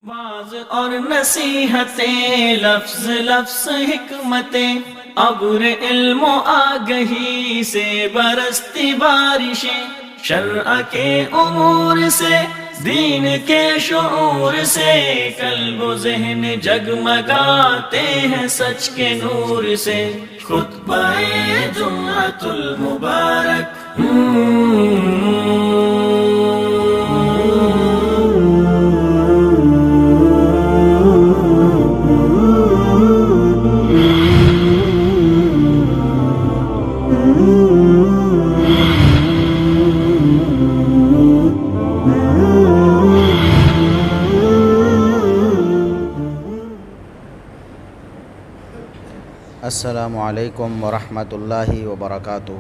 Was اور نصیحتیں، لفظ لفظ حکمتیں، ابر علم و آگہی سے برستی بارشیں، شرع کے امور سے، دین کے شعور سے، قلب و ذہن جگمگاتے ہیں سچ کے نور سے۔ خطبہ جمعۃ المبارک، السلام علیکم ورحمۃ اللہ وبرکاتہ۔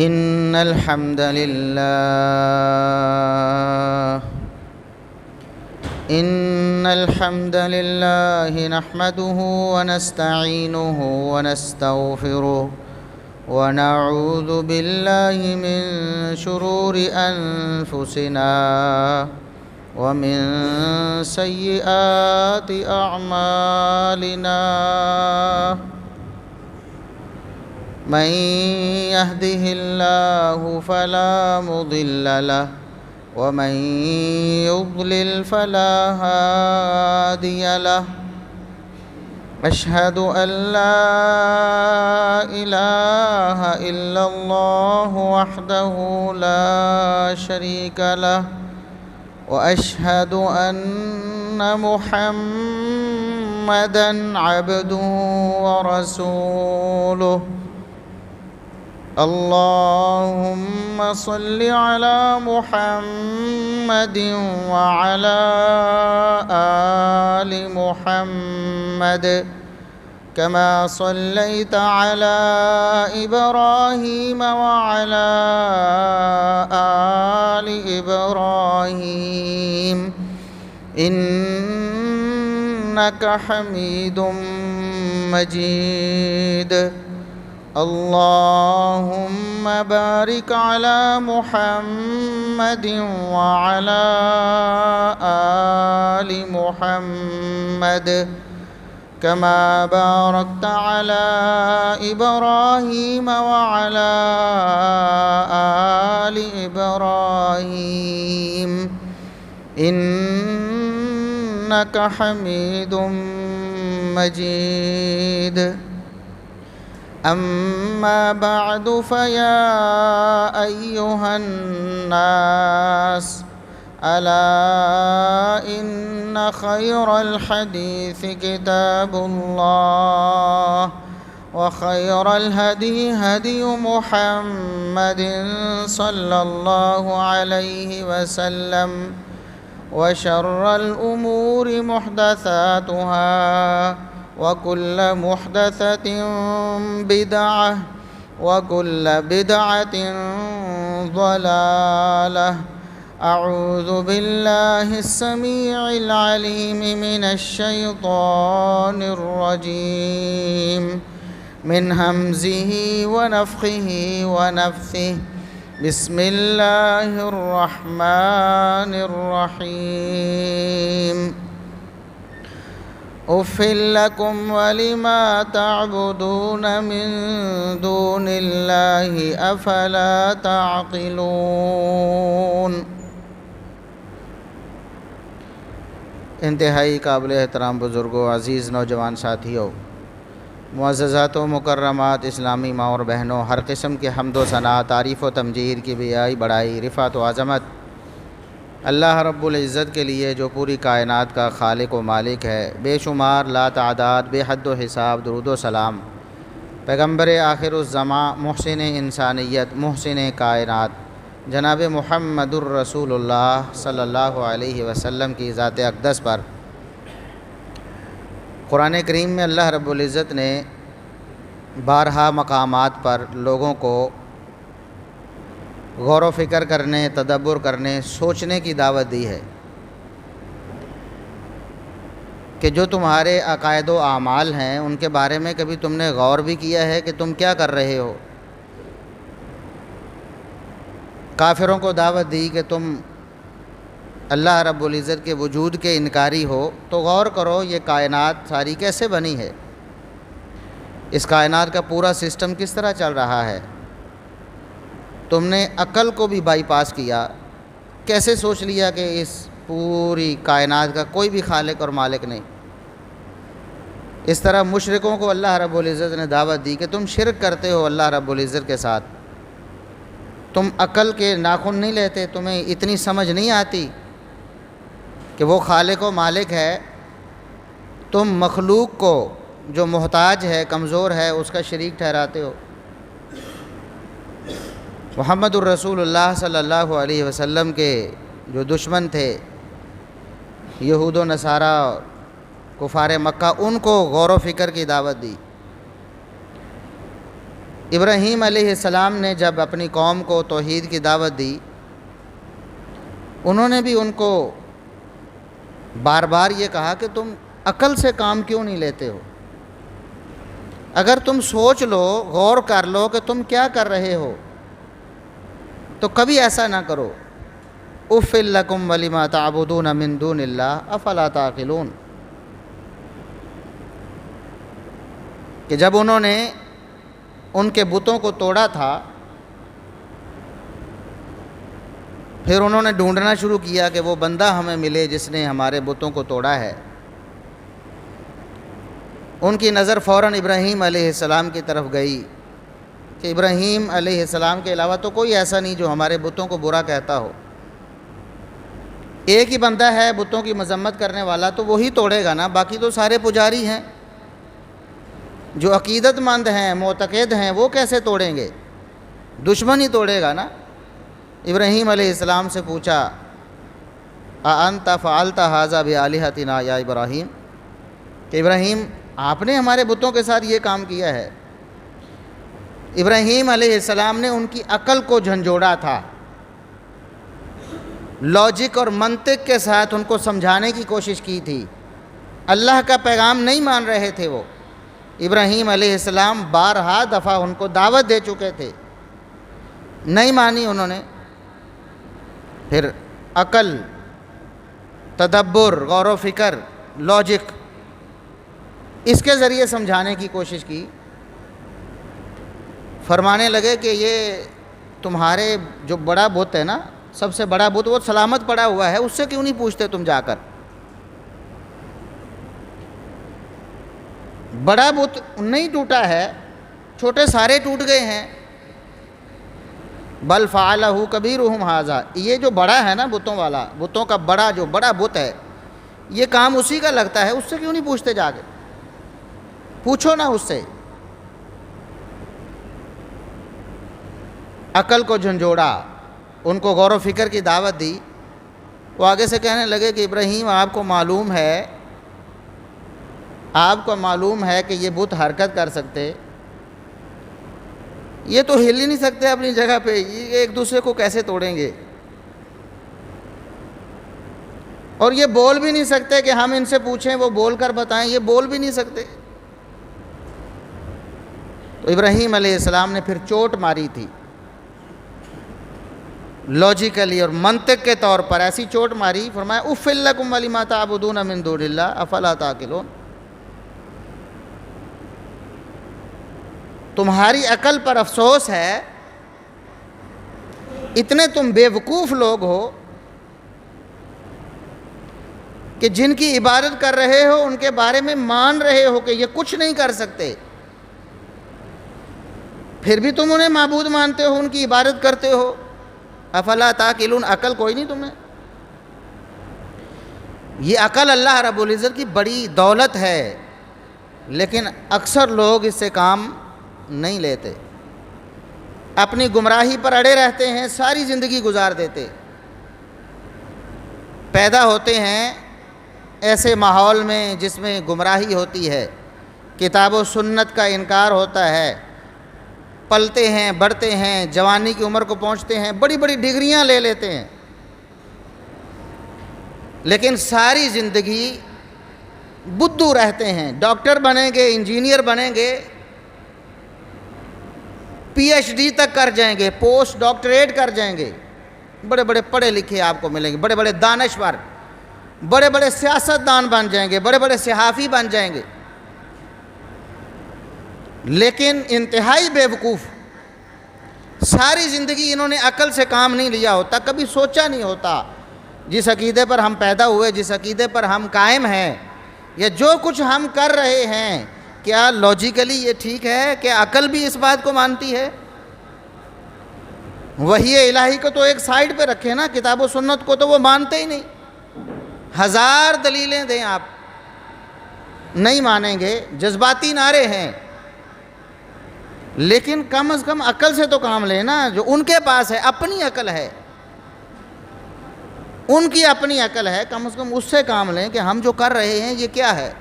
ان الحمد للہ نحمده ونستعینه ونستغفره ونعوذ باللہ من شرور انفسنا ومن سیئات اعمالنا، من يهده الله فلا مضل له ومن يضلل فلا هادي له، أشهد أن لا إله إلا الله وحده لا شريك له، وأشهد أن محمدًا عبده ورسوله۔ اللهم صل على محمد وعلى آل محمد كما صليت على إبراهيم وعلى آل إبراهيم إنك حميد مجيد۔ اللهم بارك على محمد وعلى آل محمد كما باركت على إبراهيم وعلى آل إبراهيم إنك حميد مجيد۔ أما بعد، فيا أيها الناس، ألا إن خير الحديث كتاب الله، وخير الهدي هدي محمد صلى الله عليه وسلم، وشر الأمور محدثاتها، وكل محدثة بدعة، وكل بدعة ضلالة۔ أعوذ بالله السميع العليم من الشيطان الرجيم، من همزه ونفخه ونفثه، بسم الله الرحمن الرحيم۔ أُفٍّ لكم ولما تعبدون من دون الله أفلا تعقلون۔ انتہائی قابل احترام بزرگوں، عزیز نوجوان ساتھیوں، معززات و مکرمات اسلامی ماں اور بہنوں، ہر قسم کے حمد و ثنا، تعریف و تمجید کی بیائی بڑائی، رفعت و عظمت اللہ رب العزت کے لیے جو پوری کائنات کا خالق و مالک ہے۔ بے شمار لا تعداد، بے حد و حساب درود و سلام پیغمبر آخر الزماں، محسن انسانیت، محسن کائنات، جناب محمد الرسول اللہ صلی اللہ علیہ وسلم کی ذات اقدس پر۔ قرآن کریم میں اللہ رب العزت نے بارہا مقامات پر لوگوں کو غور و فکر کرنے، تدبر کرنے، سوچنے کی دعوت دی ہے کہ جو تمہارے عقائد و اعمال ہیں ان کے بارے میں کبھی تم نے غور بھی کیا ہے کہ تم کیا کر رہے ہو؟ کافروں کو دعوت دی کہ تم اللہ رب العزت کے وجود کے انکاری ہو تو غور کرو یہ کائنات ساری کیسے بنی ہے، اس کائنات کا پورا سسٹم کس طرح چل رہا ہے۔ تم نے عقل کو بھی بائی پاس کیا، کیسے سوچ لیا کہ اس پوری کائنات کا کوئی بھی خالق اور مالک نہیں۔ اس طرح مشرکوں کو اللہ رب العزت نے دعوت دی کہ تم شرک کرتے ہو اللہ رب العزت کے ساتھ، تم عقل کے ناخن نہیں لیتے، تمہیں اتنی سمجھ نہیں آتی کہ وہ خالق و مالک ہے، تم مخلوق کو جو محتاج ہے، کمزور ہے، اس کا شریک ٹھہراتے ہو۔ محمد الرسول اللہ صلی اللہ علیہ وسلم کے جو دشمن تھے، یہود و نصارہ، کفار مکہ، ان کو غور و فکر کی دعوت دی۔ ابراہیم علیہ السلام نے جب اپنی قوم کو توحید کی دعوت دی، انہوں نے بھی ان کو بار بار یہ کہا کہ تم عقل سے کام کیوں نہیں لیتے ہو؟ اگر تم سوچ لو، غور کر لو کہ تم کیا کر رہے ہو، تو کبھی ایسا نہ کرو۔ اف لکم ولما تعبدون من دون اللہ افلا تعقلون، کہ جب انہوں نے ان کے بتوں کو توڑا تھا، پھر انہوں نے ڈھونڈنا شروع کیا کہ وہ بندہ ہمیں ملے جس نے ہمارے بتوں کو توڑا ہے۔ ان کی نظر فوراً ابراہیم علیہ السلام کی طرف گئی کہ ابراہیم علیہ السلام کے علاوہ تو کوئی ایسا نہیں جو ہمارے بتوں کو برا کہتا ہو۔ ایک ہی بندہ ہے بتوں کی مذمت کرنے والا، تو وہی توڑے گا نا، باقی تو سارے پجاری ہیں، جو عقیدت مند ہیں، معتقد ہیں، وہ کیسے توڑیں گے؟ دشمن ہی توڑے گا نا۔ ابراہیم علیہ السلام سے پوچھا اَأَنْتَ فَعَلْتَ هَذَا بِآلِهَتِنَا یا ابراہیم، کہ ابراہیم آپ نے ہمارے بتوں کے ساتھ یہ کام کیا ہے۔ ابراہیم علیہ السلام نے ان کی عقل کو جھنجھوڑا تھا، لاجک اور منطق کے ساتھ ان کو سمجھانے کی کوشش کی تھی۔ اللہ کا پیغام نہیں مان رہے تھے وہ۔ ابراہیم علیہ السلام بارہا دفعہ ان کو دعوت دے چکے تھے، نہیں مانی انہوں نے۔ پھر عقل، تدبر، غور و فکر، لاجک، اس کے ذریعے سمجھانے کی کوشش کی۔ فرمانے لگے کہ یہ تمہارے جو بڑا بت ہے نا، سب سے بڑا بت، وہ سلامت پڑا ہوا ہے، اس سے کیوں نہیں پوچھتے تم جا کر؟ بڑا بت نہیں ٹوٹا ہے، چھوٹے سارے ٹوٹ گئے ہیں۔ بل فعلہ کبیرہم ھذا، یہ جو بڑا ہے نا بتوں والا، بتوں کا بڑا جو بڑا بت ہے، یہ کام اسی کا لگتا ہے، اس سے کیوں نہیں پوچھتے جا کے؟ پوچھو نا اس سے۔ عقل کو جھنجھوڑا، ان کو غور و فکر کی دعوت دی۔ وہ آگے سے کہنے لگے کہ ابراہیم آپ کو معلوم ہے کہ یہ بت حرکت کر سکتے، یہ تو ہل ہی نہیں سکتے اپنی جگہ پہ، یہ ایک دوسرے کو کیسے توڑیں گے؟ اور یہ بول بھی نہیں سکتے کہ ہم ان سے پوچھیں وہ بول کر بتائیں، یہ بول بھی نہیں سکتے۔ تو ابراہیم علیہ السلام نے پھر چوٹ ماری تھی، لاجیکلی اور منطق کے طور پر ایسی چوٹ ماری، فرمایا اف لکم ولما تعبدون من دون اللہ افلا تعقلون، تمہاری عقل پر افسوس ہے، اتنے تم بے وقوف لوگ ہو کہ جن کی عبادت کر رہے ہو ان کے بارے میں مان رہے ہو کہ یہ کچھ نہیں کر سکتے، پھر بھی تم انہیں معبود مانتے ہو، ان کی عبادت کرتے ہو۔ افلا تعقلون، عقل کوئی نہیں تمہیں؟ یہ عقل اللہ رب العزت کی بڑی دولت ہے، لیکن اکثر لوگ اس سے کام نہیں لیتے، اپنی گمراہی پر اڑے رہتے ہیں، ساری زندگی گزار دیتے۔ پیدا ہوتے ہیں ایسے ماحول میں جس میں گمراہی ہوتی ہے، کتاب و سنت کا انکار ہوتا ہے، پلتے ہیں، بڑھتے ہیں، جوانی کی عمر کو پہنچتے ہیں، بڑی بڑی ڈگریاں لے لیتے ہیں، لیکن ساری زندگی بدھو رہتے ہیں۔ ڈاکٹر بنیں گے، انجینئر بنیں گے، پی ایچ ڈی تک کر جائیں گے، پوسٹ ڈاکٹریٹ کر جائیں گے، بڑے بڑے پڑھے لکھے آپ کو ملیں گے، بڑے بڑے دانشور، بڑے بڑے سیاستدان بن جائیں گے، بڑے بڑے صحافی بن جائیں گے، لیکن انتہائی بیوقوف، ساری زندگی انہوں نے عقل سے کام نہیں لیا ہوتا، کبھی سوچا نہیں ہوتا جس عقیدے پر ہم پیدا ہوئے، جس عقیدے پر ہم قائم ہیں، یا جو کچھ ہم کر رہے ہیں، کیا لاجیکلی یہ ٹھیک ہے؟ کہ عقل بھی اس بات کو مانتی ہے؟ وحی الہی کو تو ایک سائیڈ پہ رکھے نا، کتاب و سنت کو تو وہ مانتے ہی نہیں، ہزار دلیلیں دیں آپ نہیں مانیں گے، جذباتی نعرے ہیں، لیکن کم از کم عقل سے تو کام لیں نا، جو ان کے پاس ہے، اپنی عقل ہے، ان کی اپنی عقل ہے، کم از کم اس سے کام لیں کہ ہم جو کر رہے ہیں یہ کیا ہے۔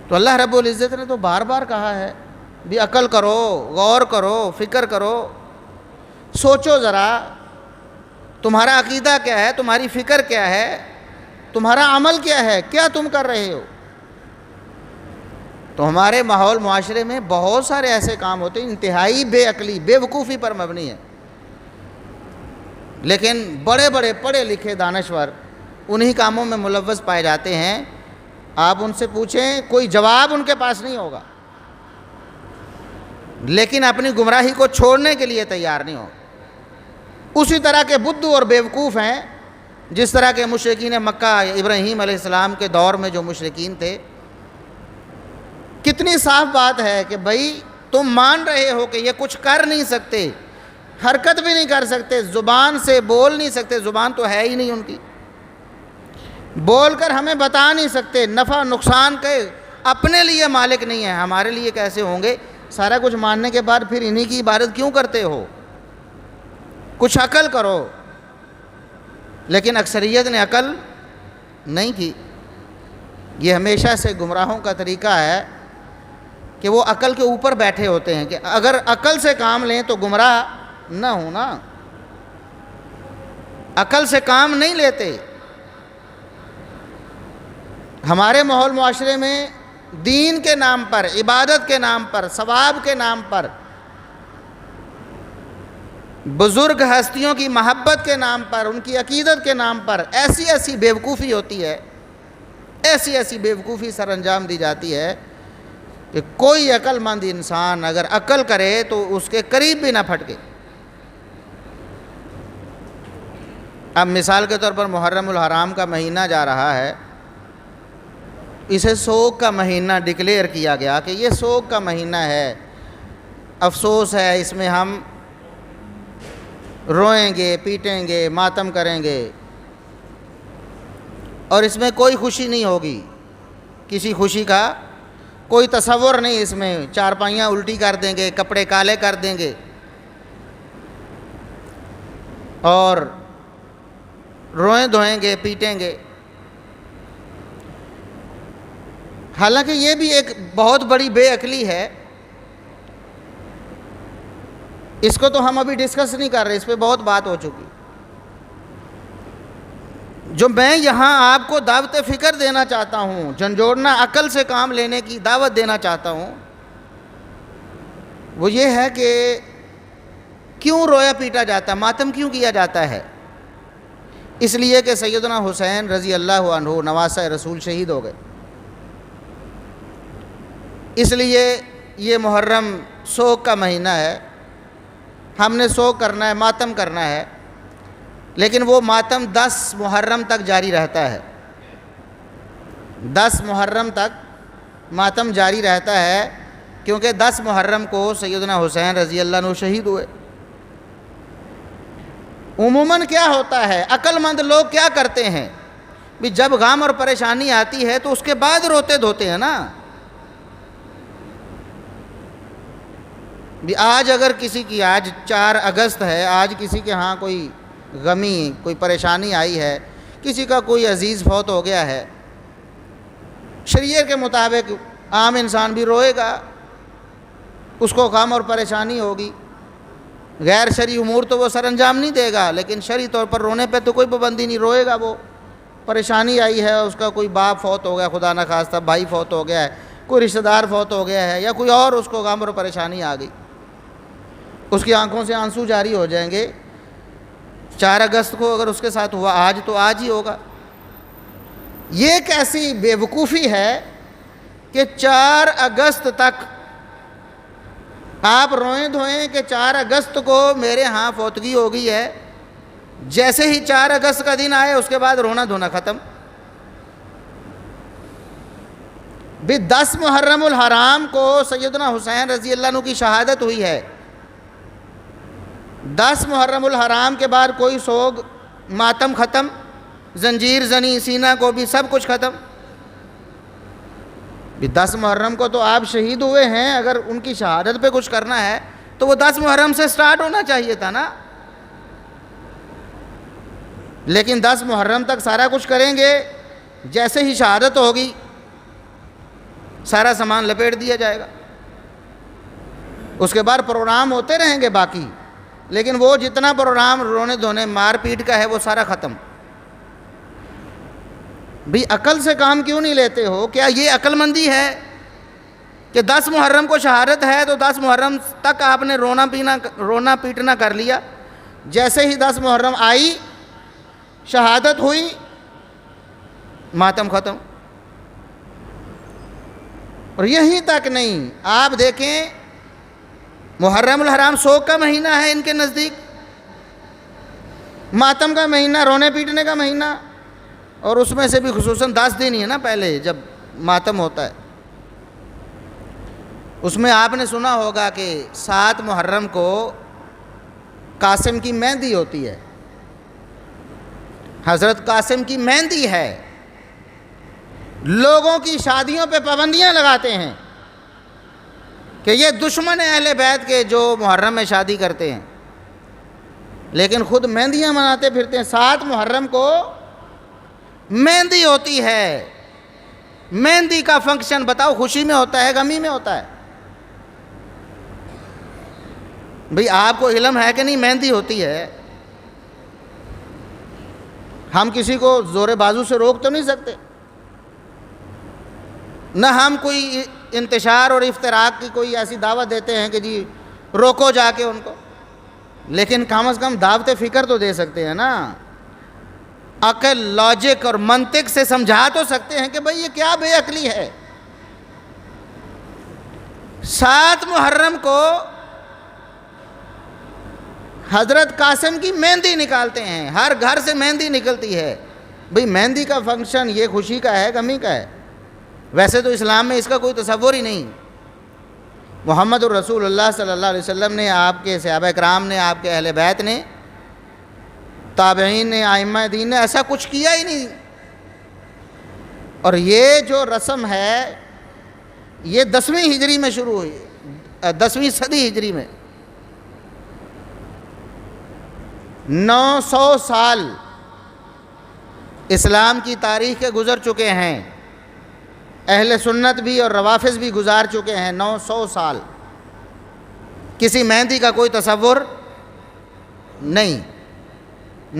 تو اللہ رب العزت نے تو بار بار کہا ہے بھی عقل کرو، غور کرو، فکر کرو، سوچو ذرا تمہارا عقیدہ کیا ہے، تمہاری فکر کیا ہے، تمہارا عمل کیا ہے، کیا تم کر رہے ہو۔ تو ہمارے ماحول معاشرے میں بہت سارے ایسے کام ہوتے ہیں انتہائی بے عقلی، بے وقوفی پر مبنی ہے، لیکن بڑے بڑے پڑھے لکھے دانشور انہی کاموں میں ملوث پائے جاتے ہیں۔ آپ ان سے پوچھیں، کوئی جواب ان کے پاس نہیں ہوگا، لیکن اپنی گمراہی کو چھوڑنے کے لیے تیار نہیں ہو۔ اسی طرح کے بدھو اور بیوقوف ہیں جس طرح کے مشرکین مکہ ابراہیم علیہ السلام کے دور میں جو مشرکین تھے۔ کتنی صاف بات ہے کہ بھائی تم مان رہے ہو کہ یہ کچھ کر نہیں سکتے، حرکت بھی نہیں کر سکتے، زبان سے بول نہیں سکتے، زبان تو ہے ہی نہیں ان کی، بول کر ہمیں بتا نہیں سکتے، نفع نقصان کے اپنے لیے مالک نہیں ہیں، ہمارے لیے کیسے ہوں گے؟ سارا کچھ ماننے کے بعد پھر انہی کی عبادت کیوں کرتے ہو؟ کچھ عقل کرو۔ لیکن اکثریت نے عقل نہیں کی۔ یہ ہمیشہ سے گمراہوں کا طریقہ ہے کہ وہ عقل کے اوپر بیٹھے ہوتے ہیں کہ اگر عقل سے کام لیں تو گمراہ نہ ہونا، عقل سے کام نہیں لیتے۔ ہمارے ماحول معاشرے میں دین کے نام پر، عبادت کے نام پر، ثواب کے نام پر، بزرگ ہستیوں کی محبت کے نام پر، ان کی عقیدت کے نام پر ایسی ایسی بیوقوفی ہوتی ہے، ایسی ایسی بیوقوفی سر انجام دی جاتی ہے کہ کوئی عقل مند انسان اگر عقل کرے تو اس کے قریب بھی نہ پھٹکے۔ اب مثال کے طور پر محرم الحرام کا مہینہ جا رہا ہے، اسے سوگ کا مہینہ ڈکلیئر کیا گیا کہ یہ سوگ کا مہینہ ہے، افسوس ہے، اس میں ہم روئیں گے، پیٹیں گے، ماتم کریں گے، اور اس میں کوئی خوشی نہیں ہوگی، کسی خوشی کا کوئی تصور نہیں، اس میں چارپائیاں الٹی کر دیں گے، کپڑے کالے کر دیں گے، اور روئیں دھوئیں گے، پیٹیں گے۔ حالانکہ یہ بھی ایک بہت بڑی بے عقلی ہے، اس کو تو ہم ابھی ڈسکس نہیں کر رہے، اس پہ بہت بات ہو چکی۔ جو میں یہاں آپ کو دعوت فکر دینا چاہتا ہوں، جھنجھوڑنا عقل سے کام لینے کی دعوت دینا چاہتا ہوں، وہ یہ ہے کہ کیوں رویا پیٹا جاتا ہے، ماتم کیوں کیا جاتا ہے؟ اس لیے کہ سیدنا حسین رضی اللہ عنہ نواسہ رسول شہید ہو گئے، اس لیے یہ محرم سوگ کا مہینہ ہے، ہم نے سوگ کرنا ہے، ماتم کرنا ہے، لیکن وہ ماتم 10 محرم تک جاری رہتا ہے، 10 محرم تک ماتم جاری رہتا ہے، کیونکہ 10 محرم کو سیدنا حسین رضی اللہ عنہ شہید ہوئے۔ عموماً کیا ہوتا ہے، عقل مند لوگ کیا کرتے ہیں بھی جب غم اور پریشانی آتی ہے تو اس کے بعد روتے دھوتے ہیں نا۔ بھی آج اگر کسی کی، آج 4 اگست ہے، آج کسی کے ہاں کوئی غمی، کوئی پریشانی آئی ہے، کسی کا کوئی عزیز فوت ہو گیا ہے، شریعت کے مطابق عام انسان بھی روئے گا، اس کو غم اور پریشانی ہوگی، غیر شرعی امور تو وہ سر انجام نہیں دے گا، لیکن شرعی طور پر رونے پہ تو کوئی پابندی نہیں، روئے گا وہ۔ پریشانی آئی ہے، اس کا کوئی باپ فوت ہو گیا، خدا نہ خواستہ بھائی فوت ہو گیا ہے، کوئی رشتہ دار فوت ہو گیا ہے، یا کوئی اور اس کو غم اور پریشانی آ گئی، اس کی آنکھوں سے آنسو جاری ہو جائیں گے، 4 اگست کو اگر اس کے ساتھ ہوا آج تو آج ہی ہوگا۔ یہ کیسی بے وقوفی ہے کہ 4 اگست تک آپ روئیں دھوئیں کہ 4 اگست کو میرے ہاں فوتگی ہو گئی ہے، جیسے ہی 4 اگست کا دن آئے اس کے بعد رونا دھونا ختم۔ بھی 10 محرم الحرام کو سیدنا حسین رضی اللہ عنہ کی شہادت ہوئی ہے، 10 محرم الحرام کے بعد کوئی سوگ ماتم ختم، زنجیر زنی سینہ کو بھی سب کچھ ختم۔ 10 محرم کو تو آپ شہید ہوئے ہیں، اگر ان کی شہادت پہ کچھ کرنا ہے تو وہ 10 محرم سے سٹارٹ ہونا چاہیے تھا نا، لیکن 10 محرم تک سارا کچھ کریں گے، جیسے ہی شہادت ہوگی سارا سامان لپیٹ دیا جائے گا، اس کے بعد پروگرام ہوتے رہیں گے باقی، لیکن وہ جتنا پروگرام رونے دھونے مار پیٹ کا ہے وہ سارا ختم۔ بھی عقل سے کام کیوں نہیں لیتے ہو؟ کیا یہ عقل مندی ہے کہ 10 محرم کو شہادت ہے تو 10 محرم تک آپ نے رونا پیٹنا کر لیا، جیسے ہی 10 محرم آئی شہادت ہوئی ماتم ختم؟ اور یہیں تک نہیں، آپ دیکھیں محرم الحرام سوگ کا مہینہ ہے ان کے نزدیک، ماتم کا مہینہ، رونے پیٹنے کا مہینہ، اور اس میں سے بھی خصوصاً 10 دن ہی ہے نا پہلے جب ماتم ہوتا ہے۔ اس میں آپ نے سنا ہوگا کہ 7 محرم کو قاسم کی مہندی ہوتی ہے، حضرت قاسم کی مہندی ہے، لوگوں کی شادیوں پہ پابندیاں لگاتے ہیں کہ یہ دشمن اہل بیت کے جو محرم میں شادی کرتے ہیں، لیکن خود مہندیاں مناتے پھرتے ہیں۔ 7 محرم کو مہندی ہوتی ہے، مہندی کا فنکشن بتاؤ خوشی میں ہوتا ہے غمی میں ہوتا ہے؟ بھئی آپ کو علم ہے کہ نہیں مہندی ہوتی ہے؟ ہم کسی کو زور بازو سے روک تو نہیں سکتے، نہ ہم کوئی انتشار اور افتراق کی کوئی ایسی دعوت دیتے ہیں کہ جی روکو جا کے ان کو، لیکن کم از کم دعوت فکر تو دے سکتے ہیں نا، عقل لاجک اور منطق سے سمجھا تو سکتے ہیں کہ بھئی یہ کیا بے عقلی ہے۔ 7 محرم کو حضرت قاسم کی مہندی نکالتے ہیں، ہر گھر سے مہندی نکلتی ہے۔ بھئی مہندی کا فنکشن یہ خوشی کا ہے غمی کا ہے؟ ویسے تو اسلام میں اس کا کوئی تصور ہی نہیں۔ محمد الرسول اللہ صلی اللہ علیہ وسلم نے، آپ کے صحابہ کرام نے، آپ کے اہل بیت نے، تابعین نے، ائمہ دین نے ایسا کچھ کیا ہی نہیں۔ اور یہ جو رسم ہے یہ 10ویں ہجری میں شروع ہوئی، 10ویں صدی ہجری میں۔ 900 سال اسلام کی تاریخ کے گزر چکے ہیں، اہل سنت بھی اور روافض بھی گزار چکے ہیں 900 سال، کسی مہندی کا کوئی تصور نہیں۔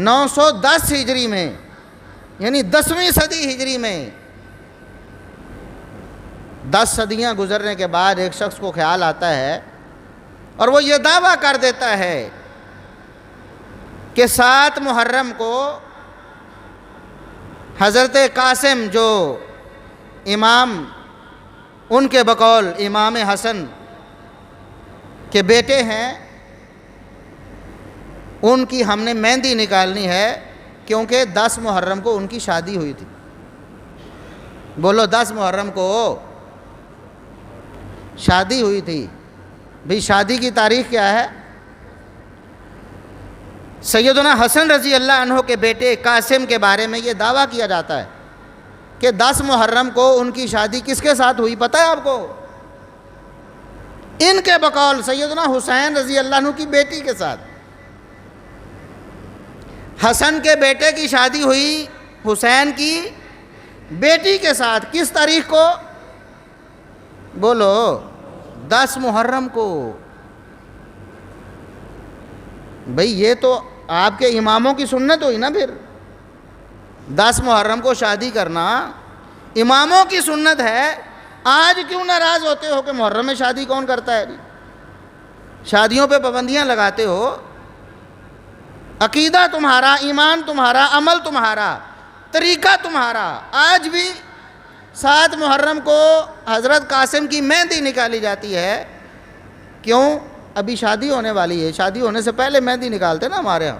910 ہجری میں یعنی 10ویں صدی ہجری میں، 10 صدیاں گزرنے کے بعد ایک شخص کو خیال آتا ہے اور وہ یہ دعویٰ کر دیتا ہے کہ 7 محرم کو حضرت قاسم جو امام، ان کے بقول امام حسن کے بیٹے ہیں، ان کی ہم نے مہندی نکالنی ہے، کیونکہ 10 محرم کو ان کی شادی ہوئی تھی۔ بولو 10 محرم کو شادی ہوئی تھی۔ بھئی شادی کی تاریخ کیا ہے؟ سیدنا حسن رضی اللہ عنہ کے بیٹے قاسم کے بارے میں یہ دعویٰ کیا جاتا ہے کہ 10 محرم کو ان کی شادی کس کے ساتھ ہوئی پتہ ہے آپ کو؟ ان کے بقول سیدنا حسین رضی اللہ عنہ کی بیٹی کے ساتھ۔ حسن کے بیٹے کی شادی ہوئی حسین کی بیٹی کے ساتھ، کس تاریخ کو؟ بولو 10 محرم کو۔ بھئی یہ تو آپ کے اماموں کی سنت ہوئی نا، پھر 10 محرم کو شادی کرنا اماموں کی سنت ہے۔ آج کیوں ناراض ہوتے ہو کہ محرم میں شادی کون کرتا ہے؟ شادیوں پہ پابندیاں لگاتے ہو۔ عقیدہ تمہارا، ایمان تمہارا، عمل تمہارا، طریقہ تمہارا۔ آج بھی 7 محرم کو حضرت قاسم کی مہندی نکالی جاتی ہے۔ کیوں؟ ابھی شادی ہونے والی ہے، شادی ہونے سے پہلے مہندی نکالتے نا ہمارے ہاں۔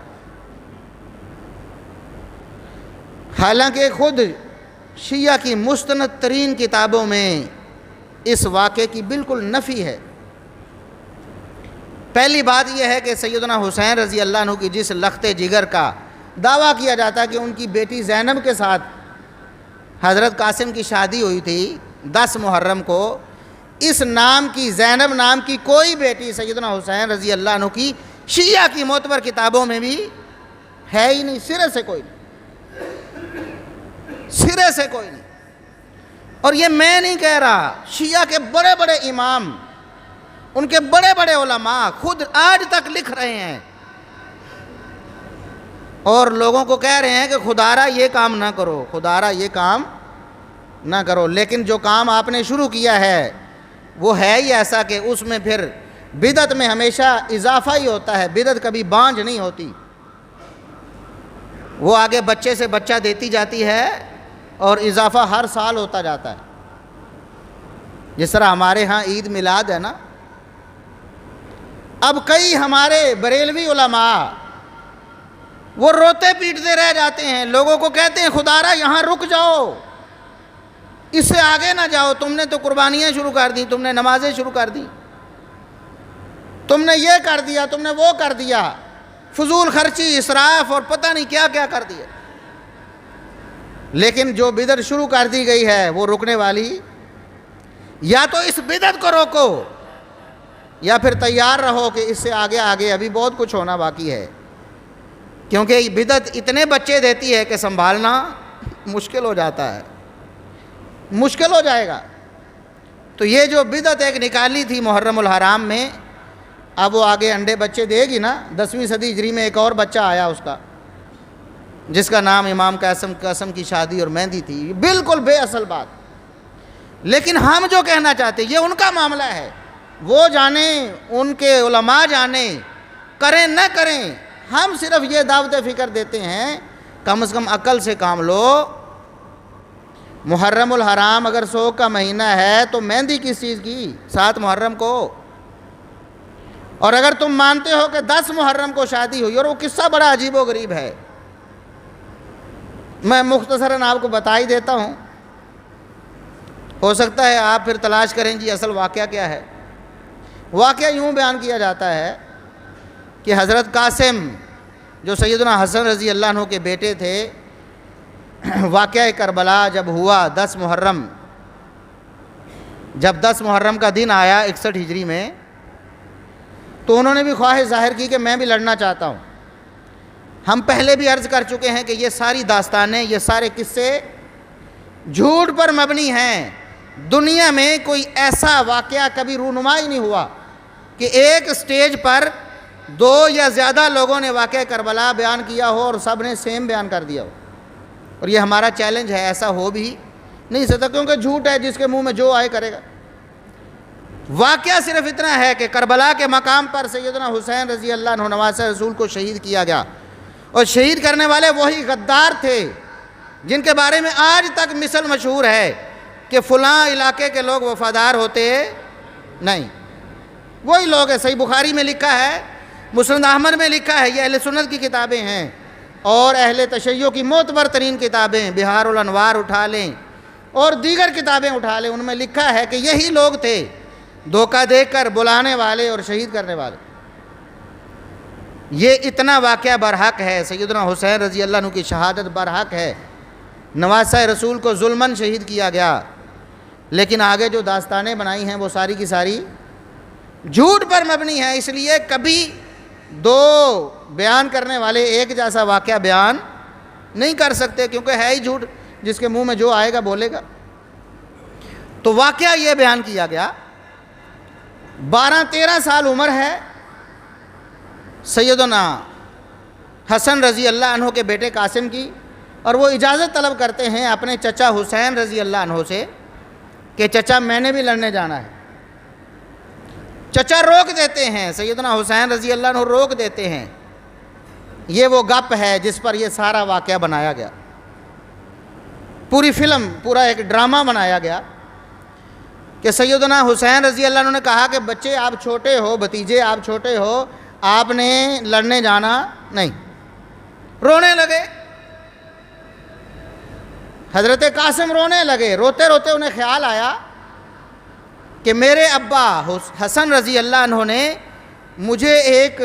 حالانکہ خود شیعہ کی مستند ترین کتابوں میں اس واقعے کی بالکل نفی ہے۔ پہلی بات یہ ہے کہ سیدنا حسین رضی اللہ عنہ کی جس لخت جگر کا دعویٰ کیا جاتا ہے کہ ان کی بیٹی زینب کے ساتھ حضرت قاسم کی شادی ہوئی تھی 10 محرم کو، اس نام کی، زینب نام کی کوئی بیٹی سیدنا حسین رضی اللہ عنہ کی شیعہ کی معتبر کتابوں میں بھی ہے ہی نہیں، سرے سے کوئی نہیں، سرے سے کوئی نہیں۔ اور یہ میں نہیں کہہ رہا، شیعہ کے بڑے بڑے امام، ان کے بڑے بڑے علماء خود آج تک لکھ رہے ہیں اور لوگوں کو کہہ رہے ہیں کہ خدارا یہ کام نہ کرو، خدارا یہ کام نہ کرو۔ لیکن جو کام آپ نے شروع کیا ہے وہ ہے ہی ایسا کہ اس میں پھر بدعت میں ہمیشہ اضافہ ہی ہوتا ہے، بدعت کبھی بانجھ نہیں ہوتی، وہ آگے بچے سے بچہ دیتی جاتی ہے اور اضافہ ہر سال ہوتا جاتا ہے۔ جس طرح ہمارے ہاں عید میلاد ہے نا، اب کئی ہمارے بریلوی علماء وہ روتے پیٹتے رہ جاتے ہیں، لوگوں کو کہتے ہیں خدارا یہاں رک جاؤ، اس سے آگے نہ جاؤ، تم نے تو قربانیاں شروع کر دی، تم نے نمازیں شروع کر دی، تم نے یہ کر دیا، تم نے وہ کر دیا، فضول خرچی، اسراف اور پتہ نہیں کیا کیا کر دیا۔ لیکن جو بدعت شروع کر دی گئی ہے وہ رکنے والی، یا تو اس بدعت کو روکو یا پھر تیار رہو کہ اس سے آگے آگے ابھی بہت کچھ ہونا باقی ہے، کیونکہ یہ بدعت اتنے بچے دیتی ہے کہ سنبھالنا مشکل ہو جاتا ہے، مشکل ہو جائے گا۔ تو یہ جو بدعت ایک نکالی تھی محرم الحرام میں، اب وہ آگے انڈے بچے دے گی نا۔ 10ویں صدی ہجری میں ایک اور بچہ آیا اس کا، جس کا نام امام قاسم کی شادی اور مہندی تھی، بالکل بے اصل بات۔ لیکن ہم جو کہنا چاہتے ہیں یہ ان کا معاملہ ہے، وہ جانیں، ان کے علماء جانیں، کریں نہ کریں، ہم صرف یہ دعوت فکر دیتے ہیں کم از کم عقل سے کام لو۔ محرم الحرام اگر 100 کا مہینہ ہے تو مہندی کس چیز کی؟ 7 محرم کو۔ اور اگر تم مانتے ہو کہ 10 محرم کو شادی ہوئی، اور وہ قصہ بڑا عجیب و غریب ہے، میں مختصراً آپ کو بتا ہی دیتا ہوں، ہو سکتا ہے آپ پھر تلاش کریں جی اصل واقعہ کیا ہے۔ واقعہ یوں بیان کیا جاتا ہے کہ حضرت قاسم جو سیدنا حسن رضی اللہ عنہ کے بیٹے تھے، واقعہ کربلا جب ہوا 10 محرم، جب 10 محرم کا دن آیا 61 ہجری میں، تو انہوں نے بھی خواہش ظاہر کی کہ میں بھی لڑنا چاہتا ہوں۔ ہم پہلے بھی عرض کر چکے ہیں کہ یہ ساری داستانیں، یہ سارے قصے جھوٹ پر مبنی ہیں۔ دنیا میں کوئی ایسا واقعہ کبھی رونما ہی نہیں ہوا کہ ایک سٹیج پر 2 یا زیادہ لوگوں نے واقعہ کربلا بیان کیا ہو اور سب نے سیم بیان کر دیا ہو۔ اور یہ ہمارا چیلنج ہے، ایسا ہو بھی نہیں سکتا، کیونکہ جھوٹ ہے، جس کے منہ میں جو آئے کرے گا۔ واقعہ صرف اتنا ہے کہ کربلا کے مقام پر سیدنا حسین رضی اللہ عنہ نواسہ رسول کو شہید کیا گیا، اور شہید کرنے والے وہی غدار تھے جن کے بارے میں آج تک مثل مشہور ہے کہ فلاں علاقے کے لوگ وفادار ہوتے نہیں، وہی لوگ ہیں۔ صحیح بخاری میں لکھا ہے، مسند احمد میں لکھا ہے، یہ اہل سنت کی کتابیں ہیں، اور اہل تشیع کی معتبر ترین کتابیں، بہار الانوار اٹھا لیں اور دیگر کتابیں اٹھا لیں، ان میں لکھا ہے کہ یہی لوگ تھے دھوکہ دے کر بلانے والے اور شہید کرنے والے۔ یہ اتنا واقعہ برحق ہے، سیدنا حسین رضی اللہ عنہ کی شہادت برحق ہے، نواسہ رسول کو ظلماً شہید کیا گیا، لیکن آگے جو داستانیں بنائی ہیں وہ ساری کی ساری جھوٹ پر مبنی ہے۔ اس لیے کبھی 2 بیان کرنے والے ایک جیسا واقعہ بیان نہیں کر سکتے، کیونکہ ہے ہی جھوٹ، جس کے منہ میں جو آئے گا بولے گا۔ تو واقعہ یہ بیان کیا گیا، 12-13 سال عمر ہے سیدنا حسن رضی اللہ عنہ کے بیٹے قاسم کی، اور وہ اجازت طلب کرتے ہیں اپنے چچا حسین رضی اللہ عنہ سے کہ چچا میں نے بھی لڑنے جانا ہے۔ چچا روک دیتے ہیں، سیدنا حسین رضی اللہ عنہ روک دیتے ہیں، یہ وہ گپ ہے جس پر یہ سارا واقعہ بنایا گیا، پوری فلم، پورا ایک ڈرامہ بنایا گیا کہ سیدنا حسین رضی اللہ عنہ نے کہا کہ بچے آپ چھوٹے ہو، بھتیجے آپ چھوٹے ہو، آپ نے لڑنے جانا نہیں۔ رونے لگے، حضرت قاسم رونے لگے، روتے روتے انہیں خیال آیا کہ میرے ابا حسن رضی اللہ عنہ نے مجھے ایک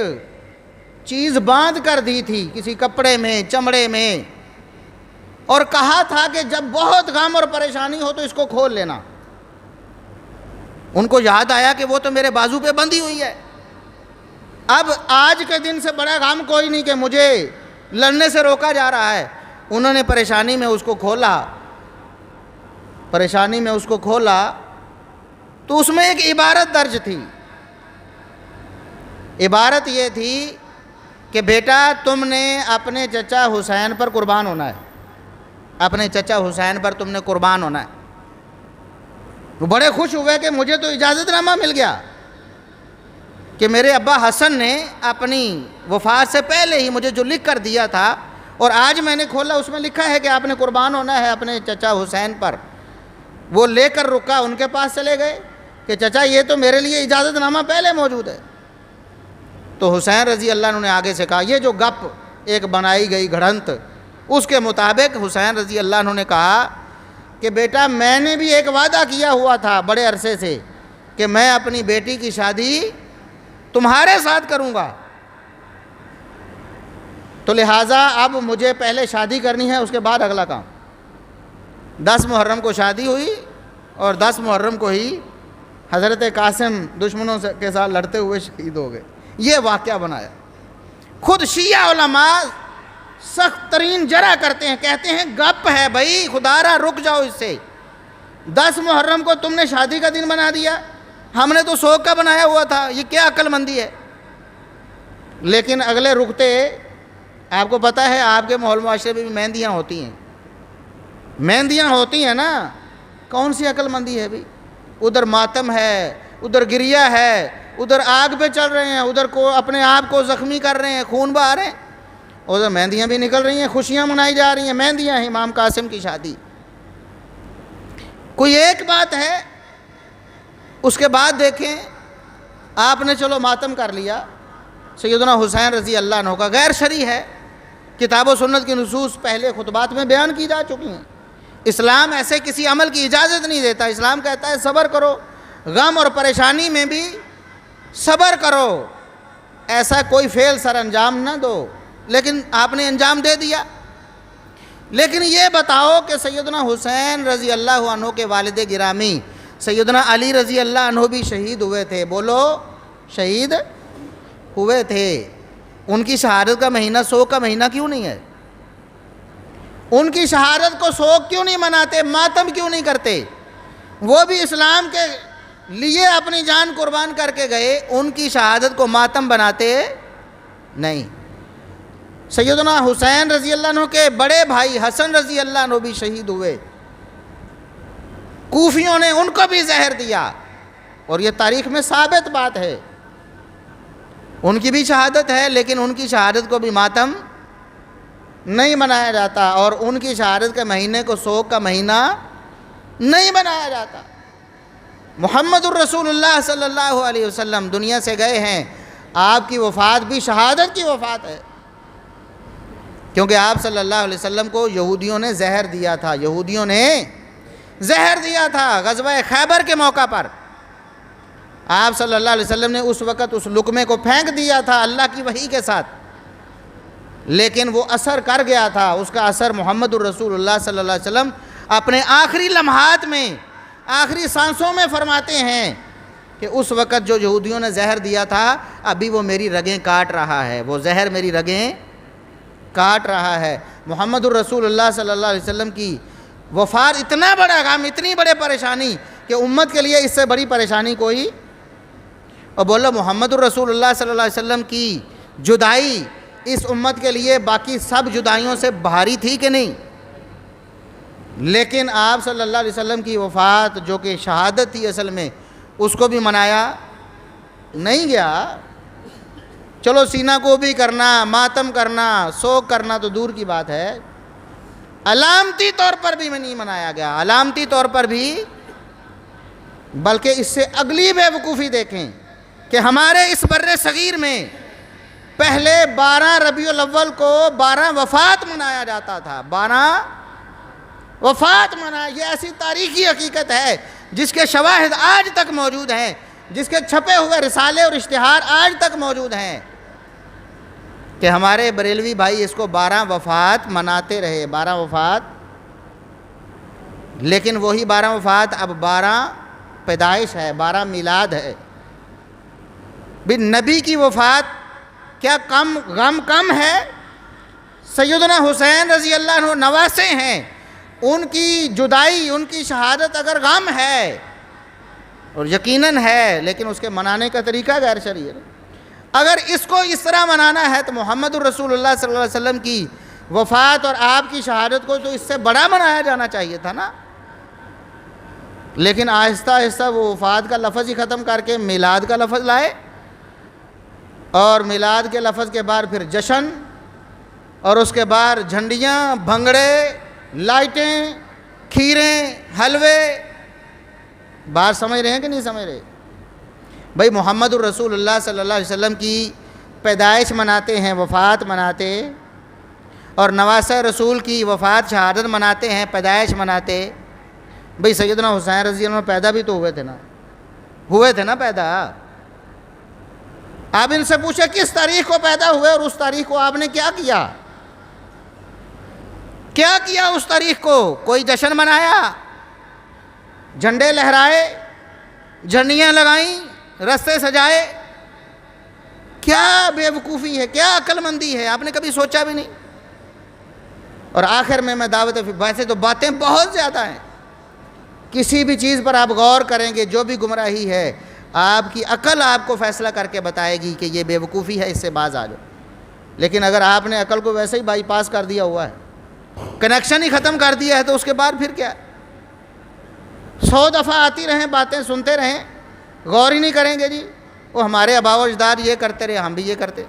چیز باندھ کر دی تھی کسی کپڑے میں، چمڑے میں، اور کہا تھا کہ جب بہت غم اور پریشانی ہو تو اس کو کھول لینا۔ ان کو یاد آیا کہ وہ تو میرے بازو پہ بندھی ہوئی ہے، اب آج کے دن سے بڑا غم کوئی نہیں کہ مجھے لڑنے سے روکا جا رہا ہے۔ انہوں نے پریشانی میں اس کو کھولا، پریشانی میں اس کو کھولا تو اس میں ایک عبارت درج تھی۔ عبارت یہ تھی کہ بیٹا تم نے اپنے چچا حسین پر قربان ہونا ہے، اپنے چچا حسین پر تم نے قربان ہونا ہے۔ وہ بڑے خوش ہوئے کہ مجھے تو اجازت نامہ مل گیا کہ میرے ابا حسن نے اپنی وفات سے پہلے ہی مجھے جو لکھ کر دیا تھا، اور آج میں نے کھولا، اس میں لکھا ہے کہ آپ نے قربان ہونا ہے اپنے چچا حسین پر۔ وہ لے کر رکا، ان کے پاس چلے گئے کہ چچا یہ تو میرے لیے اجازت نامہ پہلے موجود ہے۔ تو حسین رضی اللہ عنہ نے آگے سے کہا، یہ جو گپ ایک بنائی گئی گھڑنت، اس کے مطابق حسین رضی اللہ عنہ نے کہا کہ بیٹا میں نے بھی ایک وعدہ کیا ہوا تھا بڑے عرصے سے کہ میں اپنی بیٹی کی شادی تمہارے ساتھ کروں گا، تو لہٰذا اب مجھے پہلے شادی کرنی ہے، اس کے بعد اگلا کام۔ 10 محرم کو شادی ہوئی اور 10 محرم کو ہی حضرت قاسم دشمنوں کے ساتھ لڑتے ہوئے شہید ہو گئے۔ یہ واقعہ بنایا۔ خود شیعہ علماء سخت ترین جرح کرتے ہیں، کہتے ہیں گپ ہے بھائی، خدا را رک جاؤ اس سے۔ 10 محرم کو تم نے شادی کا دن بنا دیا، ہم نے تو سوگ کا بنایا ہوا تھا، یہ کیا عقل مندی ہے؟ لیکن اگلے رکتے، آپ کو پتہ ہے آپ کے ماحول معاشرے میں بھی مہندیاں ہوتی ہیں، مہندیاں ہوتی ہیں نا، کون سی عقل مندی ہے بھی؟ ادھر ماتم ہے، ادھر گریہ ہے، ادھر آگ پہ چل رہے ہیں، ادھر کو اپنے آپ کو زخمی کر رہے ہیں، خون بہا رہے ہیں، ادھر مہندیاں بھی نکل رہی ہیں، خوشیاں منائی جا رہی ہیں، مہندیاں ہیں امام قاسم کی شادی۔ کوئی ایک بات ہے، اس کے بعد دیکھیں آپ نے چلو ماتم کر لیا، سیدنا حسین رضی اللہ عنہ کا غیر شرعی ہے، کتاب و سنت کی نصوص پہلے خطبات میں بیان کی جا چکی ہیں۔ اسلام ایسے کسی عمل کی اجازت نہیں دیتا، اسلام کہتا ہے صبر کرو، غم اور پریشانی میں بھی صبر کرو، ایسا کوئی فعل سر انجام نہ دو، لیکن آپ نے انجام دے دیا۔ لیکن یہ بتاؤ کہ سیدنا حسین رضی اللہ عنہ کے والد گرامی سیدنا علی رضی اللہ عنہ بھی شہید ہوئے تھے، بولو شہید ہوئے تھے، ان کی شہادت کا مہینہ سوگ کا مہینہ کیوں نہیں ہے؟ ان کی شہادت کو سوگ کیوں نہیں مناتے، ماتم کیوں نہیں کرتے؟ وہ بھی اسلام کے لیے اپنی جان قربان کر کے گئے، ان کی شہادت کو ماتم بناتے نہیں۔ سیدنا حسین رضی اللہ عنہ کے بڑے بھائی حسن رضی اللہ عنہ بھی شہید ہوئے، کوفیوں نے ان کو بھی زہر دیا، اور یہ تاریخ میں ثابت بات ہے، ان کی بھی شہادت ہے، لیکن ان کی شہادت کو بھی ماتم نہیں منایا جاتا، اور ان کی شہادت کے مہینے کو سوگ کا مہینہ نہیں بنایا جاتا۔ محمد الرسول اللہ صلی اللہ علیہ وسلم دنیا سے گئے ہیں، آپ کی وفات بھی شہادت کی وفات ہے، کیونکہ آپ صلی اللہ علیہ وسلم کو یہودیوں نے زہر دیا تھا، یہودیوں نے زہر دیا تھا غزوہ خیبر کے موقع پر۔ آپ صلی اللہ علیہ وسلم نے اس وقت اس لقمے کو پھینک دیا تھا اللہ کی وحی کے ساتھ، لیکن وہ اثر کر گیا تھا، اس کا اثر محمد الرسول اللہ صلی اللہ علیہ وسلم اپنے آخری لمحات میں، آخری سانسوں میں فرماتے ہیں کہ اس وقت جو یہودیوں نے زہر دیا تھا ابھی وہ میری رگیں کاٹ رہا ہے، وہ زہر میری رگیں کاٹ رہا ہے۔ محمد الرسول اللہ صلی اللہ علیہ وسلم کی وفات اتنا بڑا غم، اتنی بڑی پریشانی کہ امت کے لیے اس سے بڑی پریشانی کوئی، اور بولو محمد الرسول اللہ صلی اللہ علیہ وسلم کی جدائی اس امت کے لیے باقی سب جدائیوں سے بھاری تھی کہ نہیں؟ لیکن آپ صلی اللہ علیہ وسلم کی وفات جو کہ شہادت تھی اصل میں، اس کو بھی منایا نہیں گیا۔ چلو سینہ کو بھی کرنا، ماتم کرنا، سوگ کرنا تو دور کی بات ہے، علامتی طور پر بھی نہیں منایا گیا، علامتی طور پر بھی۔ بلکہ اس سے اگلی بے وقوفی دیکھیں کہ ہمارے اس بر صغیر میں پہلے 12 ربیع الاول کو 12 وفات منایا جاتا تھا، 12 وفات منایا۔ یہ ایسی تاریخی حقیقت ہے جس کے شواہد آج تک موجود ہیں، جس کے چھپے ہوئے رسالے اور اشتہار آج تک موجود ہیں کہ ہمارے بریلوی بھائی اس کو 12 وفات مناتے رہے، 12 وفات۔ لیکن وہی 12 وفات اب 12 پیدائش ہے، 12 میلاد ہے۔ بھی نبی کی وفات کیا غم کم ہے؟ سیدنا حسین رضی اللہ عنہ نواسے ہیں، ان کی جدائی، ان کی شہادت اگر غم ہے اور یقیناً ہے، لیکن اس کے منانے کا طریقہ غیر شرعی ہے۔ اگر اس کو اس طرح منانا ہے تو محمد الرسول اللہ صلی اللہ علیہ وسلم کی وفات اور آپ کی شہادت کو تو اس سے بڑا منایا جانا چاہیے تھا نا۔ لیکن آہستہ آہستہ وہ وفات کا لفظ ہی ختم کر کے میلاد کا لفظ لائے، اور میلاد کے لفظ کے بعد پھر جشن، اور اس کے بعد جھنڈیاں، بھنگڑے، لائٹیں، کھیریں، حلوے۔ بات سمجھ رہے ہیں کہ نہیں سمجھ رہے؟ بھائی محمد الرسول اللہ صلی اللہ علیہ وسلم کی پیدائش مناتے ہیں، وفات مناتے، اور نواسہ رسول کی وفات شہادت مناتے ہیں، پیدائش مناتے۔ بھئی سیدنا حسین رضی اللہ عنہ پیدا بھی تو ہوئے تھے نا پیدا۔ آپ ان سے پوچھیں کس تاریخ کو پیدا ہوئے اور اس تاریخ کو آپ نے کیا کیا؟ کیا کیا اس تاریخ کو؟ کوئی جشن منایا، جھنڈے لہرائے، جھنڈیاں لگائیں، رستے سجائے؟ کیا بے وقوفی ہے، کیا عقل مندی ہے، آپ نے کبھی سوچا بھی نہیں۔ اور آخر میں دعوت ویسے تو باتیں بہت زیادہ ہیں، کسی بھی چیز پر آپ غور کریں گے جو بھی گمراہی ہے آپ کی عقل آپ کو فیصلہ کر کے بتائے گی کہ یہ بے وقوفی ہے، اس سے باز آ جاؤ۔ لیکن اگر آپ نے عقل کو ویسے ہی بائی پاس کر دیا ہوا ہے، کنیکشن ہی ختم کر دیا ہے، تو اس کے بعد پھر کیا؟ 100 دفعہ آتی رہیں، باتیں سنتے رہیں، غور ہی نہیں کریں گے۔ جی وہ ہمارے آباء و اجداد یہ کرتے رہے، ہم بھی یہ کرتے۔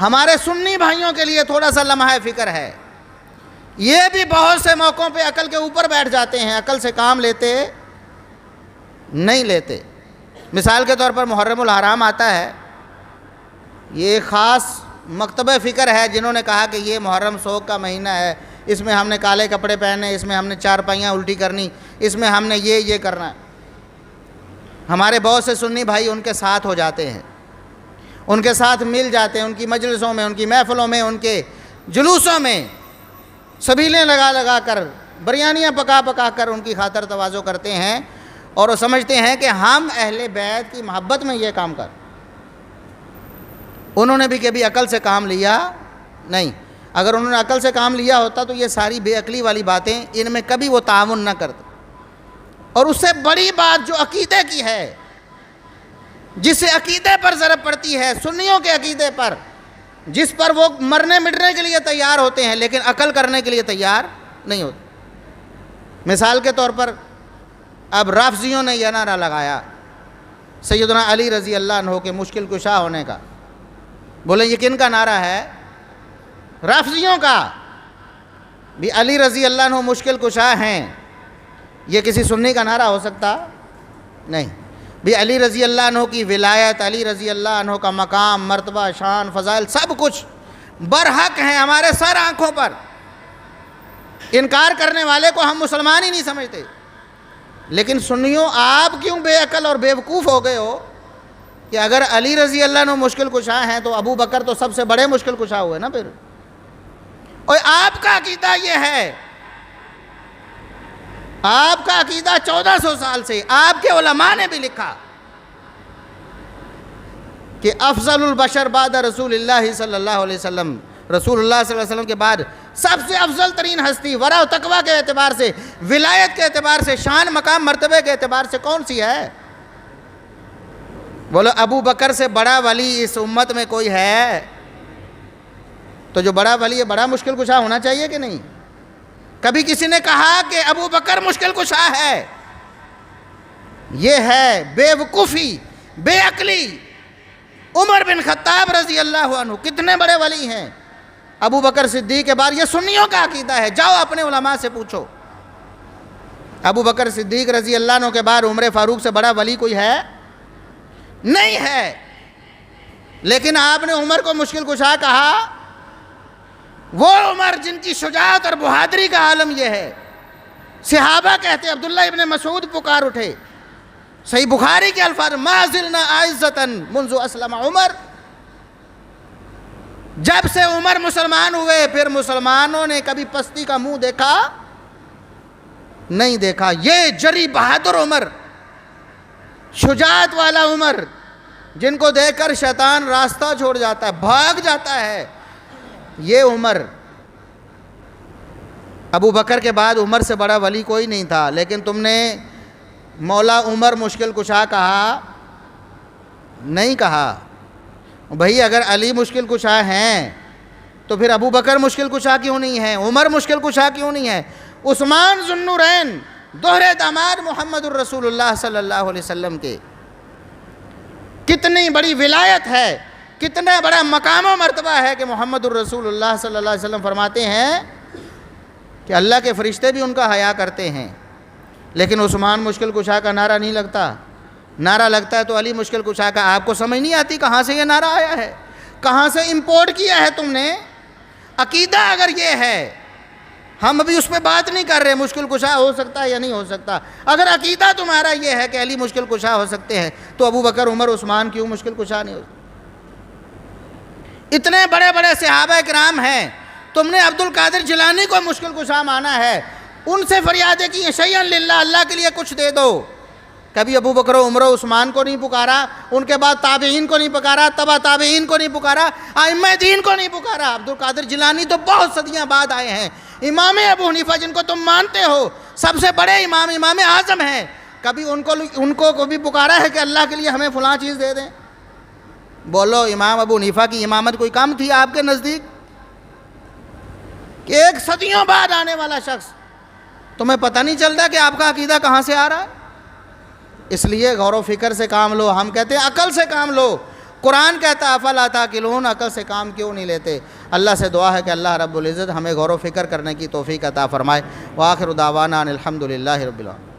ہمارے سنی بھائیوں کے لیے تھوڑا سا لمحہ فکر ہے، یہ بھی بہت سے موقعوں پہ عقل کے اوپر بیٹھ جاتے ہیں، عقل سے کام نہیں لیتے۔ مثال کے طور پر محرم الحرام آتا ہے، یہ ایک خاص مکتبہ فکر ہے جنہوں نے کہا کہ یہ محرم سوگ کا مہینہ ہے، اس میں ہم نے کالے کپڑے پہنے، اس میں ہم نے 4 پائیاں الٹی کرنی، اس میں ہم نے یہ کرنا ہے۔ ہمارے بہت سے سنی بھائی ان کے ساتھ ہو جاتے ہیں، ان کے ساتھ مل جاتے ہیں، ان کی مجلسوں میں، ان کی محفلوں میں، ان کے جلوسوں میں سبیلیں لگا کر، بریانیاں پکا کر ان کی خاطر تواضع کرتے ہیں، اور وہ سمجھتے ہیں کہ ہم اہل بیت کی محبت میں یہ کام کر۔ انہوں نے بھی کبھی عقل سے کام لیا نہیں۔ اگر انہوں نے عقل سے کام لیا ہوتا تو یہ ساری بے عقلی والی باتیں ان میں کبھی وہ تعاون نہ کرتے۔ اور اس سے بڑی بات جو عقیدے کی ہے، جس سے عقیدے پر ضرب پڑتی ہے، سنیوں کے عقیدے پر، جس پر وہ مرنے مٹنے کے لیے تیار ہوتے ہیں لیکن عقل کرنے کے لیے تیار نہیں ہوتے۔ مثال کے طور پر اب رافضیوں نے یہ نعرہ لگایا سیدنا علی رضی اللہ عنہ کے مشکل کشا ہونے کا۔ بولے یہ کن کا نعرہ ہے؟ رافضیوں کا۔ بھی علی رضی اللہ عنہ مشکل کشا ہیں، یہ کسی سنی کا نعرہ ہو سکتا؟ نہیں۔ بھی علی رضی اللہ عنہ کی ولایت، علی رضی اللہ عنہ کا مقام، مرتبہ، شان، فضائل سب کچھ برحق ہیں ہمارے سر آنکھوں پر۔ انکار کرنے والے کو ہم مسلمان ہی نہیں سمجھتے۔ لیکن سنیوں آپ کیوں بے عقل اور بے وقوف ہو گئے ہو کہ اگر علی رضی اللہ عنہ مشکل کشا ہیں تو ابو بکر تو سب سے بڑے مشکل کشا ہوئے نا پھر۔ اور آپ کا عقیدہ یہ ہے، آپ کا عقیدہ 1400 سال سے آپ کے علماء نے بھی لکھا کہ افضل البشر بعد رسول اللہ صلی اللہ علیہ وسلم، رسول اللہ صلی اللہ علیہ وسلم کے بعد سب سے افضل ترین ہستی ورع و تقویٰ کے اعتبار سے، ولایت کے اعتبار سے، شان مقام مرتبے کے اعتبار سے کون سی ہے؟ بولو ابو بکر سے بڑا ولی اس امت میں کوئی ہے؟ تو جو بڑا ولی ہے بڑا مشکل کشا ہونا چاہیے کہ نہیں؟ کبھی کسی نے کہا کہ ابو بکر مشکل کشا ہے؟ یہ ہے بے وقوفی، بے عقلی، عمر بن خطاب رضی اللہ عنہ کتنے بڑے ولی ہیں. ابو بکر صدیق کے بعد یہ سنیوں کا عقیدہ ہے، جاؤ اپنے علماء سے پوچھو. ابو بکر صدیق رضی اللہ عنہ کے بعد عمر فاروق سے بڑا ولی کوئی ہے؟ نہیں ہے. لیکن آپ نے عمر کو مشکل کشا کہا. وہ عمر جن کی شجاعت اور بہادری کا عالم یہ ہے. صحابہ کہتے عبداللہ ابن مسعود پکار اٹھے، صحیح بخاری کے الفاظ، ما زلنا اعزتاً منذ اسلم عمر. جب سے عمر مسلمان ہوئے پھر مسلمانوں نے کبھی پستی کا منہ دیکھا نہیں دیکھا. یہ جری بہادر عمر، شجاعت والا عمر، جن کو دیکھ کر شیطان راستہ چھوڑ جاتا ہے، بھاگ جاتا ہے، یہ عمر. ابو بکر کے بعد عمر سے بڑا ولی کوئی نہیں تھا. لیکن تم نے مولا عمر مشکل کشا کہا نہیں کہا. بھئی اگر علی مشکل کشا ہیں تو پھر ابو بکر مشکل کشا کیوں نہیں ہے؟ عمر مشکل کشا کیوں نہیں ہے؟ عثمان ذو النورین دوہرے داماد محمد الرسول اللہ صلی اللہ علیہ وسلم کے، کتنی بڑی ولایت ہے، کتنا بڑا مقام و مرتبہ ہے کہ محمد الرسول اللہ صلی اللہ علیہ وسلم فرماتے ہیں کہ اللہ کے فرشتے بھی ان کا حیا کرتے ہیں. لیکن عثمان مشکل کشا کا نعرہ نہیں لگتا. نعرہ لگتا ہے تو علی مشکل کشا کا. آپ کو سمجھ نہیں آتی کہاں سے یہ نعرہ آیا ہے، کہاں سے امپورٹ کیا ہے تم نے. عقیدہ اگر یہ ہے، ہم ابھی اس پہ بات نہیں کر رہے مشکل کشا ہو سکتا ہے یا نہیں ہو سکتا. اگر عقیدہ تمہارا یہ ہے کہ علی مشکل کشا ہو سکتے ہیں تو ابو بکر عمر عثمان کیوں مشکل کشا نہیں ہو سکتے؟ اتنے بڑے بڑے صحابہ کرام ہیں، تم نے عبد القادر جیلانی کو مشکل کشا مانا ہے. ان سے فریادیں کی ہیں شیئا للہ، اللہ کے لیے کچھ دے دو. کبھی ابو بکر و عمر و عثمان کو نہیں پکارا، ان کے بعد تابعین کو نہیں پکارا، تبع تابعین کو نہیں پکارا، ائمہ دین کو نہیں پکارا. عبد القادر جیلانی تو بہت صدیاں بعد آئے ہیں. امام ابو حنیفہ جن کو تم مانتے ہو سب سے بڑے امام، امام اعظم ہیں، کبھی ان کو بھی پکارا ہے کہ اللہ کے لیے ہمیں فلاں چیز دے دیں؟ بولو امام ابو حنیفہ کی امامت کوئی کم تھی آپ کے نزدیک؟ کہ ایک صدیوں بعد آنے والا شخص، تمہیں پتہ نہیں چلتا کہ آپ کا عقیدہ کہاں سے آ رہا ہے؟ اس لیے غور و فکر سے کام لو. ہم کہتے ہیں عقل سے کام لو. قرآن کہتا ہے افلا تاقلون، عقل سے کام کیوں نہیں لیتے؟ اللہ سے دعا ہے کہ اللہ رب العزت ہمیں غور و فکر کرنے کی توفیق عطا فرمائے. وآخر دعوانا ان الحمد للہ رب العالمین.